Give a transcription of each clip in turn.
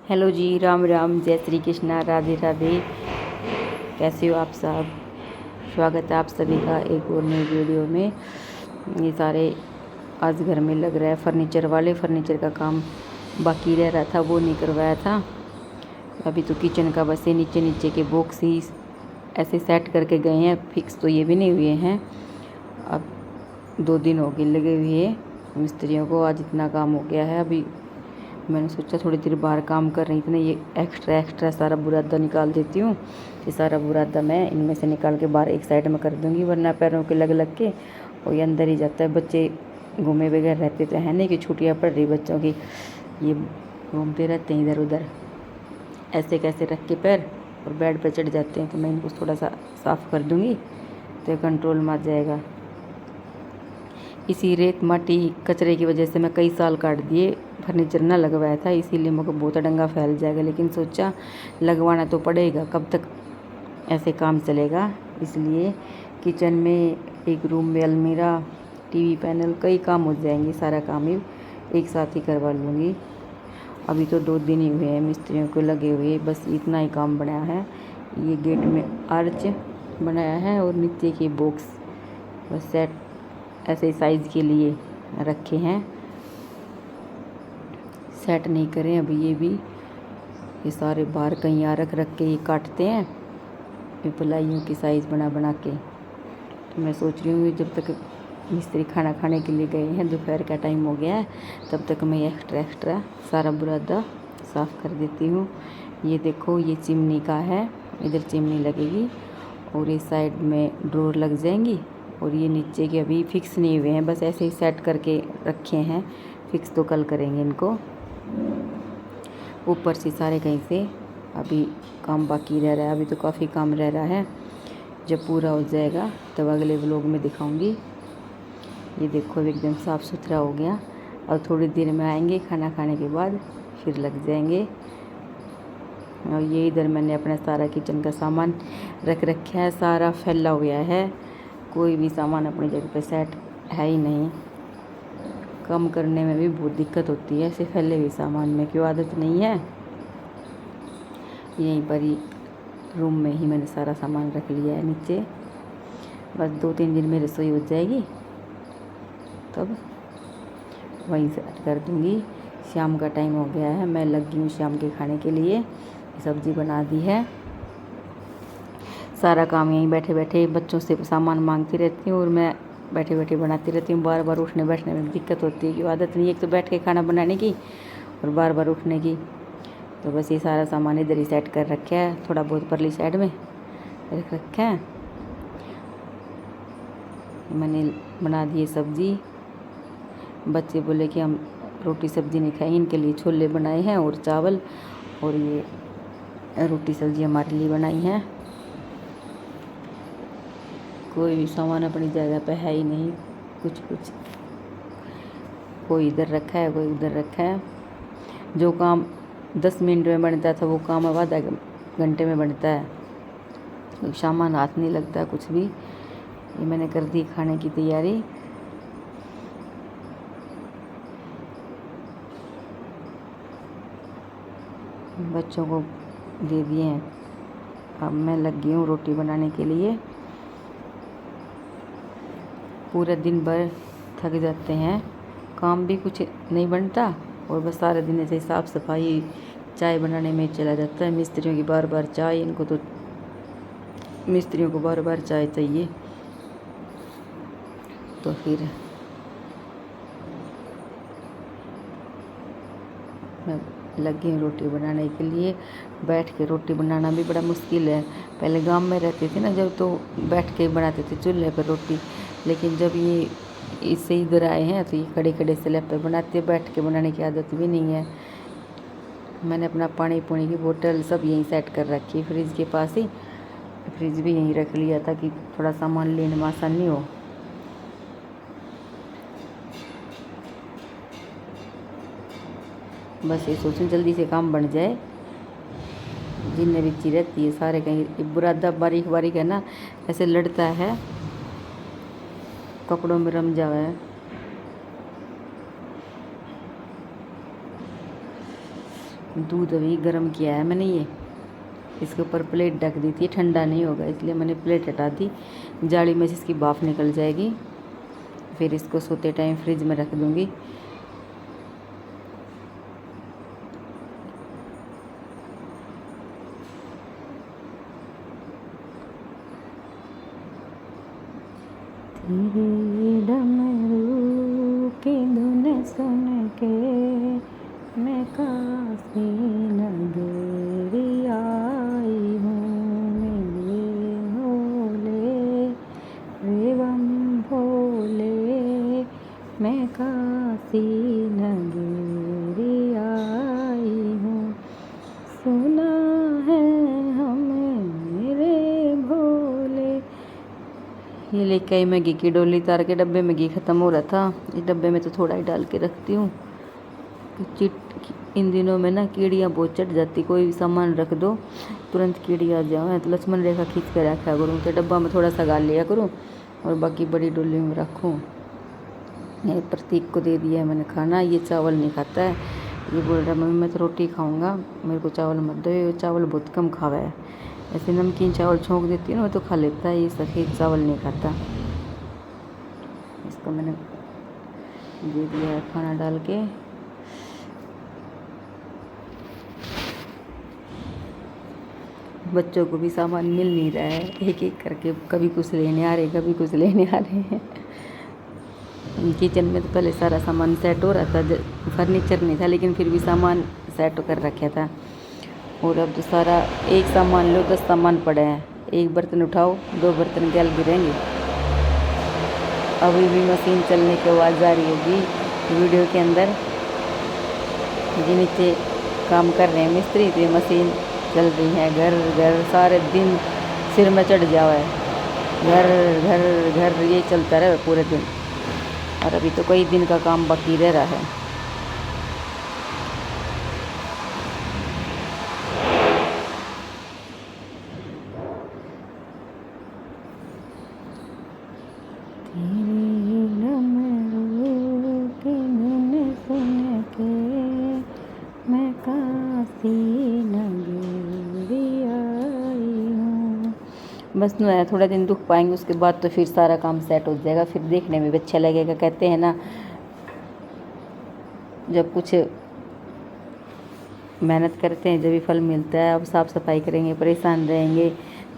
Hello जी, राम राम, जय श्री कृष्णा, राधे राधे। कैसे हो आप सब? स्वागत है आप सभी का एक और नई वीडियो में। ये सारे आज घर में लग रहा है फर्नीचर का काम बाकी रह रहा था, वो नहीं करवाया था। अभी तो किचन का बस नीचे नीचे के बॉक्स ही ऐसे सेट करके गए हैं, फिक्स तो ये भी नहीं हुए हैं। अब 2 दिन हो गए लगे हुए मिस्त्रियों को, आज इतना काम हो गया है। अभी मैंने सोचा थोड़ी देर बाहर काम कर रही थी ना, ये एक्स्ट्रा सारा बुरादा निकाल देती हूँ। ये सारा बुरादा मैं इनमें से निकाल के बाहर एक साइड में कर दूँगी, वरना पैरों के लग के और ये अंदर ही जाता है। बच्चे घूमे बगैर रहते तो है नहीं कि छुट्टियाँ पड़ रही बच्चों की, ये घूमते रहते हैं इधर उधर ऐसे कैसे रख के पैर, और बेड पर चढ़ जाते हैं। तो मैं इनको थोड़ा सा साफ़ कर दूँगी तो कंट्रोल में आ जाएगा। इसी रेत माटी कचरे की वजह से मैं कई साल काट दिए, फर्नीचर ना लगवाया था, इसीलिए मुझे बहुत डंगा फैल जाएगा। लेकिन सोचा लगवाना तो पड़ेगा, कब तक ऐसे काम चलेगा। इसलिए किचन में, एक रूम में अलमीरा, टीवी पैनल, कई काम हो जाएंगे। सारा काम ही एक साथ ही करवा लूँगी। अभी तो 2 दिन ही हुए हैं मिस्त्रियों को लगे हुए, बस इतना ही काम बनाया है। ये गेट में आर्च बनाया है और नीचे के बॉक्स बस सेट ऐसे साइज़ के लिए रखे हैं, सेट नहीं करें अभी। ये सारे बाहर कहीं आ रख के ये काटते हैं, ये प्लाइयों की साइज़ बना के। तो मैं सोच रही हूँ जब तक मिस्त्री खाना खाने के लिए गए हैं, दोपहर का टाइम हो गया है, तब तक मैं एक्स्ट्रा सारा बुरादा साफ़ कर देती हूँ। ये देखो, ये चिमनी का है, इधर चिमनी लगेगी और इस साइड में ड्रॉर लग जाएंगी। और ये नीचे के अभी फिक्स नहीं हुए हैं, बस ऐसे ही सेट करके रखे हैं। फिक्स तो कल करेंगे इनको। ऊपर से सारे कहीं से अभी काम बाकी रह रहा है, अभी तो काफ़ी काम रह रहा है। जब पूरा हो जाएगा तब अगले व्लॉग में दिखाऊंगी। ये देखो एकदम साफ़ सुथरा हो गया। और थोड़ी देर में आएंगे खाना खाने के बाद, फिर लग जाएंगे। और ये इधर मैंने अपना सारा किचन का सामान रख रखा है, सारा फैला हुआ है, कोई भी सामान अपनी जगह पे सेट है ही नहीं। कम करने में भी बहुत दिक्कत होती है ऐसे फैले हुए सामान में, क्यों आदत नहीं है। यहीं पर ही रूम में ही मैंने सारा सामान रख लिया है नीचे। बस 2-3 दिन में रसोई हो जाएगी, तब वहीं से कर दूँगी। शाम का टाइम हो गया है, मैं लग गई हूँ शाम के खाने के लिए। सब्ज़ी बना दी है। सारा काम यहीं बैठे बैठे बच्चों से सामान मांगती रहती हूँ और मैं बैठे बैठे बनाती रहती हूँ। बार बार उठने बैठने में दिक्कत होती है, कि आदत नहीं है एक तो बैठ के खाना बनाने की और बार बार उठने की। तो बस ये सारा सामान इधर ही सेट कर रखा है, थोड़ा बहुत परली साइड में रख रखा है। मैंने बना दी सब्ज़ी। बच्चे बोले कि हम रोटी सब्ज़ी नहीं खाएंगे, इनके लिए छोले बनाए हैं और चावल, और ये रोटी सब्ज़ी हमारे लिए बनाई है। कोई भी सामान अपनी जगह पे है ही नहीं, कुछ कोई इधर रखा है, कोई उधर रखा है। जो काम 10 मिनट में बनता था, वो काम अब आधा घंटे में बनता है। सामान हाथ नहीं लगता कुछ भी। ये मैंने कर दी खाने की तैयारी। बच्चों को दे दिए हैं, अब मैं लग गई हूँ रोटी बनाने के लिए। पूरे दिन भर थक जाते हैं, काम भी कुछ नहीं बनता और बस सारा दिन ऐसे साफ़ सफाई चाय बनाने में चला जाता है। मिस्त्रियों की बार बार चाय, इनको तो मिस्त्रियों को बार बार चाय चाहिए। तो फिर मैं लग गई हूँ रोटी बनाने के लिए। बैठ के रोटी बनाना भी बड़ा मुश्किल है। पहले गांव में रहते थे ना जब, तो बैठ के बनाते थे चूल्हे पर रोटी। लेकिन जब ये इससे इधर आए हैं तो ये खड़े खड़े स्लैब पर बनाते, बैठ के बनाने की आदत भी नहीं है। मैंने अपना पानी पुनी की बोतल सब यहीं सेट कर रखी है, फ्रिज के पास ही। फ्रिज भी यहीं रख लिया ताकि थोड़ा सामान लेने में आसानी हो। बस ये सोचूं जल्दी से काम बन जाए। जिनमें रुचि रहती है सारे कहीं बुरादा बारीक बारीक है ना, ऐसे लड़ता है, कपड़ों में रम जावा है। दूध अभी गर्म किया है मैंने। ये इसके ऊपर प्लेट ढक दी थी, ठंडा नहीं होगा इसलिए मैंने प्लेट हटा दी। जाली में से इसकी भाप निकल जाएगी, फिर इसको सोते टाइम फ्रिज में रख दूँगी। तेरे डमरू की धुन सुन के मैं काशी नगरी आई हूँ। मेरे भोले रे बम भोले, मैं काशी नगरी आई हूँ। सुना है मेरे भोले। ये लेके आई मैं घी की डोली तार के। डब्बे में घी ख़त्म हो रहा था, इस डब्बे में तो थोड़ा ही डाल के रखती हूँ। इन दिनों में ना कीड़ियाँ बहुत चढ़ जाती, कोई भी सामान रख दो तुरंत कीड़ी आ जाओ। तो लक्ष्मण रेखा खींच कर रखा करूँ, तो डब्बा में थोड़ा सा गाल लिया करूँ और बाकी बड़ी डोली में रखूँ। ये प्रतीक को दे दिया है मैंने खाना। ये चावल नहीं खाता है, ये बोल रहा मम्मी मैं तो रोटी खाऊंगा, मेरे को चावल मत दो। ये चावल बहुत कम खावा है, ऐसे नमकीन चावल छोंक देती हूँ ना तो खा लेता है, ये सफ़ेद चावल नहीं खाता। इसको मैंने दे दिया है खाना डाल के। बच्चों को भी सामान मिल नहीं रहा है, एक एक करके कभी कुछ लेने आ रहे कभी कुछ लेने आ रहे हैं। किचन में तो पहले सारा सामान सेट हो रहा था, फर्नीचर नहीं था लेकिन फिर भी सामान सेट कर रखा था। और अब तो सारा एक सामान लो 10 सामान पड़े हैं, एक बर्तन उठाओ 2 बर्तन गैल गिरेंगे। अभी भी मशीन चलने की आवाज़ आ रही होगी वीडियो के अंदर। जी नीचे काम कर रहे हैं मिस्त्री, तो ये मशीन चल रही है। घर घर सारे दिन सिर में चढ़ जाओ है, घर घर घर ये चलता रहे पूरे दिन। और अभी तो कई दिन का काम बाकी रह रहा है। मैं काशी नगरी आई हूँ। बस न है, थोड़ा दिन दुख पाएंगे, उसके बाद तो फिर सारा काम सेट हो जाएगा, फिर देखने में भी अच्छा लगेगा। कहते हैं ना, जब कुछ मेहनत करते हैं जब भी फल मिलता है। अब साफ़ सफाई करेंगे, परेशान रहेंगे,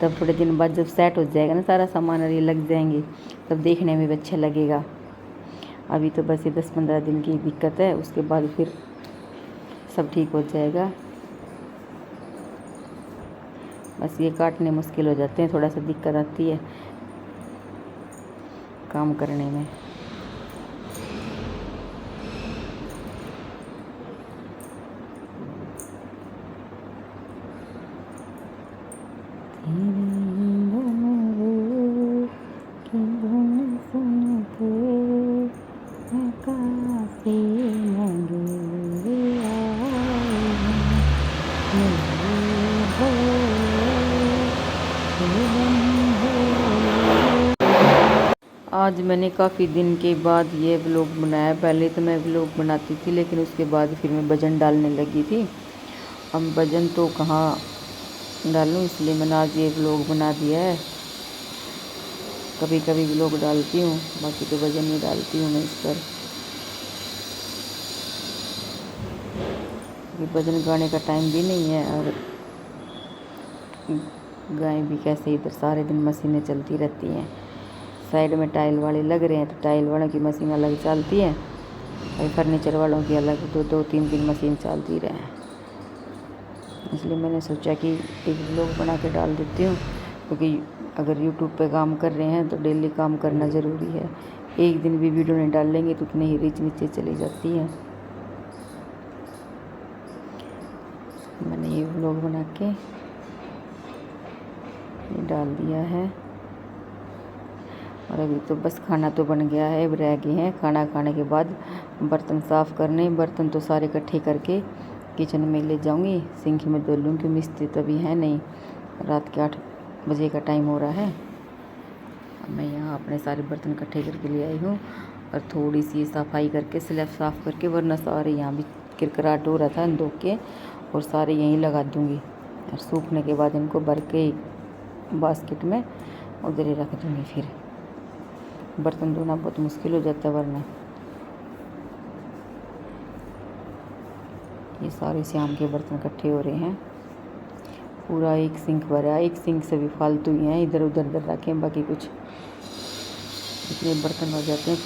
तब थोड़े दिन बाद जब सेट हो जाएगा ना सारा सामान और ये लग जाएंगे, तब देखने में भी अच्छा लगेगा। अभी तो बस ये 10-15 दिन की दिक्कत है, उसके बाद फिर सब ठीक हो जाएगा। बस ये काटने मुश्किल हो जाते हैं, थोड़ा सा दिक्कत आती है काम करने में। आज मैंने काफ़ी दिन के बाद ये व्लॉग बनाया। पहले तो मैं व्लॉग बनाती थी, लेकिन उसके बाद फिर मैं वज़न डालने लगी थी। अब वज़न तो कहाँ डालूँ, इसलिए मैंने आज ये व्लॉग बना दिया है। कभी कभी व्लॉग डालती हूँ, बाकी तो वज़न नहीं डालती हूँ मैं इस पर। वज़न गाने का टाइम भी नहीं है, और गाय भी कैसे इधर सारे दिन मशीनें चलती रहती हैं। साइड में टाइल वाले लग रहे हैं, तो टाइल वालों की मशीन अलग चलती है और फर्नीचर वालों की अलग, 2-3 मशीन चलती रहे। इसलिए मैंने सोचा कि एक व्लॉग बना के डाल देती हूँ, क्योंकि अगर यूट्यूब पे काम कर रहे हैं तो डेली काम करना ज़रूरी है। एक दिन भी वीडियो नहीं डालेंगे तो उतनी ही रीच नीचे चली जाती है। मैंने ये व्लॉग बना के ये डाल दिया है। और अभी तो बस खाना तो बन गया है, अब रह गए हैं खाना खाने के बाद बर्तन साफ़ करने। बर्तन तो सारे इकट्ठे करके किचन में ले जाऊंगी, सिंक में धो लूँ, क्योंकि मिस्त्री तो अभी है नहीं। रात के 8 बजे का टाइम हो रहा है। अब मैं यहाँ अपने सारे बर्तन इकट्ठे करके ले आई हूँ, और थोड़ी सी सफाई करके स्लैब साफ़ करके, वरना सारे यहाँ भी किरकराट हो रहा था धो के, और सारे यहीं लगा दूँगी और सूखने के बाद इनको भर के बास्केट में उधर ही रख दूँगी। फिर बर्तन धोना बहुत मुश्किल हो जाता है वरना। ये सारे शाम के बर्तन इकट्ठे हो रहे हैं, पूरा एक सिंक भरा है। एक सिंक से भी फालतू ही हैं, इधर उधर रखे हैं। बाकी कुछ इतने बर्तन हो जाते हैं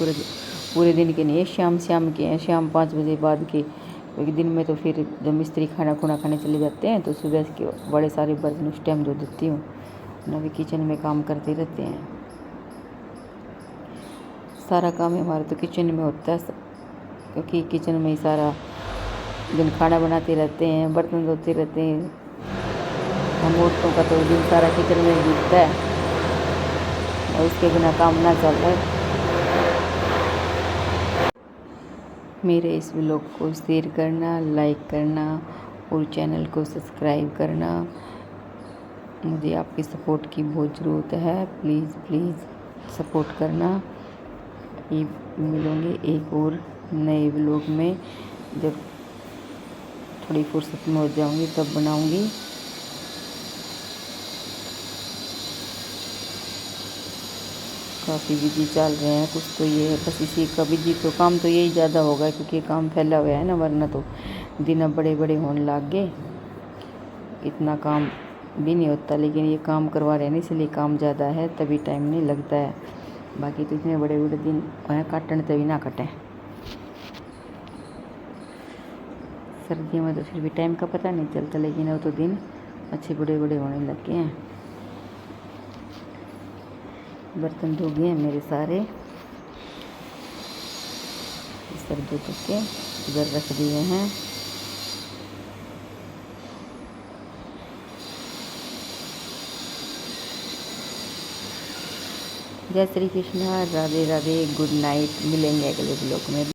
पूरे दिन के नहीं, शाम के हैं, शाम 5 बजे बाद के। क्योंकि दिन में तो फिर जब मिस्त्री खाना खुना खाने चले जाते हैं तो सुबह के बड़े सारे बर्तन उस टाइम धो देती हूँ। ना भी किचन में काम करते रहते हैं, सारा काम हमारा तो किचन में होता है, क्योंकि किचन में ही सारा दिन खाना बनाते रहते हैं, बर्तन धोते रहते हैं। हम औरतों का तो दिन सारा किचन में बीतता है और उसके बिना काम ना चल रहा है। मेरे इस व्लॉग को शेयर करना, लाइक करना और चैनल को सब्सक्राइब करना। मुझे आपकी सपोर्ट की बहुत ज़रूरत है, प्लीज़ सपोर्ट करना। ये मिलूँगी एक और नए व्लॉग में, जब थोड़ी फुर्सत में हो जाऊँगी तब बनाऊँगी। काफ़ी बिजी चल रहे हैं, कुछ तो ये है बस इसी का बिजी तो काम तो यही ज़्यादा होगा, क्योंकि काम फैला हुआ है ना, वरना तो दिन अब बड़े बड़े होने लग गए, इतना काम भी नहीं होता। लेकिन ये काम करवा रहे हैं इसलिए काम ज़्यादा है, तभी टाइम नहीं लगता है। बाकी तो इतने बड़े बड़े दिन काटने तभी ना कटें। सर्दियों में तो फिर भी टाइम का पता नहीं चलता, लेकिन अब तो दिन अच्छे बड़े बड़े होने लग गए हैं। बर्तन धो गए हैं मेरे सारे, सब धो के इधर रख दिए हैं। जय श्री कृष्णा, राधे राधे, गुड नाइट। मिलेंगे अगले ब्लॉग में।